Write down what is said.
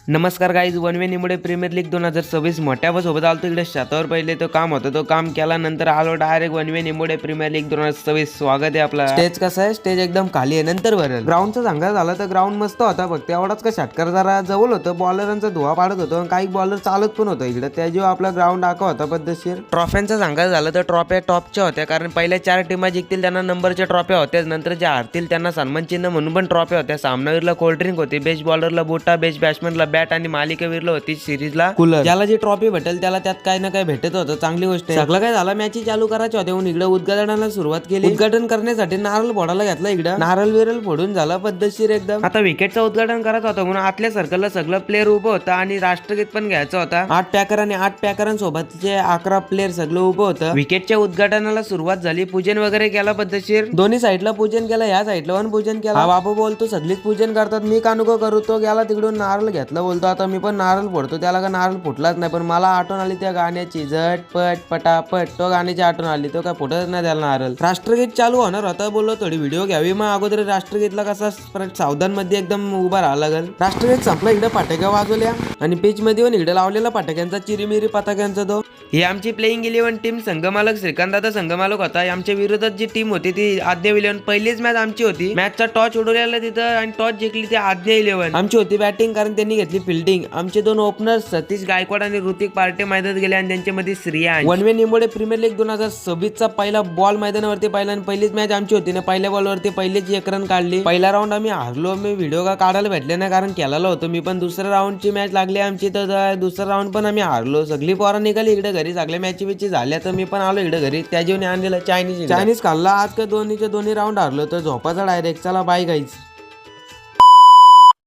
नमस्कार guys, one way Nimule premier league 2026 मोठ्या सोबत आलो. इकडे शेतावर पहिले तो काम होतं, तो काम केला नंतर आलो direct one way Nimule premier league 2026. स्वागत आहे आपला. स्टेज कसं आहे, स्टेज एकदम खाली आहे, नंतर भरल. ग्राउंडचा सांगायचं झालं तर ग्राउंड मस्त होता, फक्त एवढाच का षटकार जरा जवळ होतं, बॉलरांचा धुवा पाडत होतो, काही बॉलर चालत पण होतं इकडे. त्याच्यावर आपला ग्राउंड आका होता पद्धतशीर. ट्रॉफ्यांचं सांगायचं झालं तर ट्रॉफ्या टॉपच्या होत्या, कारण पहिल्या 4 टीमा जिंकतील त्यांना नंबरच्या ट्रॉफ्या होत्या, नंतर ज्या हारतील त्यांना सन्मान चिन्ह म्हणून पण ट्रॉफ्या होत्या. सामनावीरला कोल्ड्रिंक होती, बेस्ट बॉलरला बुटा, बेस्ट बॅट्समनला बॅट आणि मालिका होती सिरीजला कूलर. ज्याला जी ट्रॉफी भेटेल त्याला त्यात काही ना काही भेटत होतं, चांगली गोष्ट आहे. सगळं काय झालं, मॅची चालू करायची होते म्हणून इकडे उद्घाटनाला सुरुवात केली. उद्घाटन करण्यासाठी नारळ फोडायला घेतला. इकडे नारळ विरल फोडून झाला पद्धतशीर एकदम. आता विकेटचं उद्घाटन करत होतं म्हणून आतल्या सर्कलला सगळं प्लेअर उभं होतं आणि राष्ट्रगीत पण घ्यायचं होता. 8 पॅकर आणि 8 पॅकरांसोबतचे 11 प्लेअर सगळं उभं होतं. विकेटच्या उद्घाटनाला सुरुवात झाली, पूजन वगैरे केला पद्धतशीर. दोन्ही साईडला पूजन केलं, या साईडला पण पूजन केलं. हा बाबू बोलतो सगळीच पूजन करतात, मी का नको करू. तो गेला तिकडून नारळ घेतला, बोलतो आता मी पण नारळ फोडतो. त्याला का नारळ फुटलाच नाही, पण मला आठवण आली त्या गाण्याची, झटपट पटापट. तो गाण्याची आठवण आली, तो काय फुटत नाही त्याला नारळ. राष्ट्रगीत चालू होणार होता, बोललो थोडी व्हिडिओ घ्यावी. मग अगोदर राष्ट्रगीतला कसा सावधान मध्ये एकदम उभा राहावं लागल. राष्ट्रगीत संपला, इकडे फटाक्या वाजवल्या आणि पिच मध्ये पण इकडे लावलेला फटाक्यांचा चिरीमिरी पताक्यांचा तो. ही आमची प्लेइंग 11 टीम. संघमालक श्रीकांत संघमालक होता. आमच्या विरोधात जी टीम होती ती आद्य 11. पहिलीच मॅच आमची होती. मॅचचा टॉच उडवलेला तिथं आणि टॉच जिंकली ती आद्य 11. आमची होती बॅटिंग, कारण त्यांनी घेतली फिल्डिंग. आमचे 2 ओपनर सतीश गायकवाड आणि ऋतिक पार्टे मैदानात गेले आणि त्यांच्यामध्ये Shreya. One way Nimule premier league 2026 चा पहिला बॉल मैदानावरती पाहिला आणि पहिलीच मॅच आमची होती ना. पहिल्या बॉलवरती पहिलेच 1 रन काढली. पहिला राऊंड आम्ही हारलो. मी व्हिडिओ का काढायला भेटले नाही, कारण केलेला होतो मी पण. दुसऱ्या राऊंडची मॅच लागली आमची, तर दुसरा राऊंड पण आम्ही हारलो. सगळी पोरं निघाली इकडे घरी, सगळ्या मॅची बिची झाल्या, तर मी पण आलो इकडे घरी. त्या जेवणी आणलेलं चायनीज खाल्ला. आज का दोन्ही राऊंड हारलो, तर झोपाचा डायरेक्ट. चला बाय गाईज.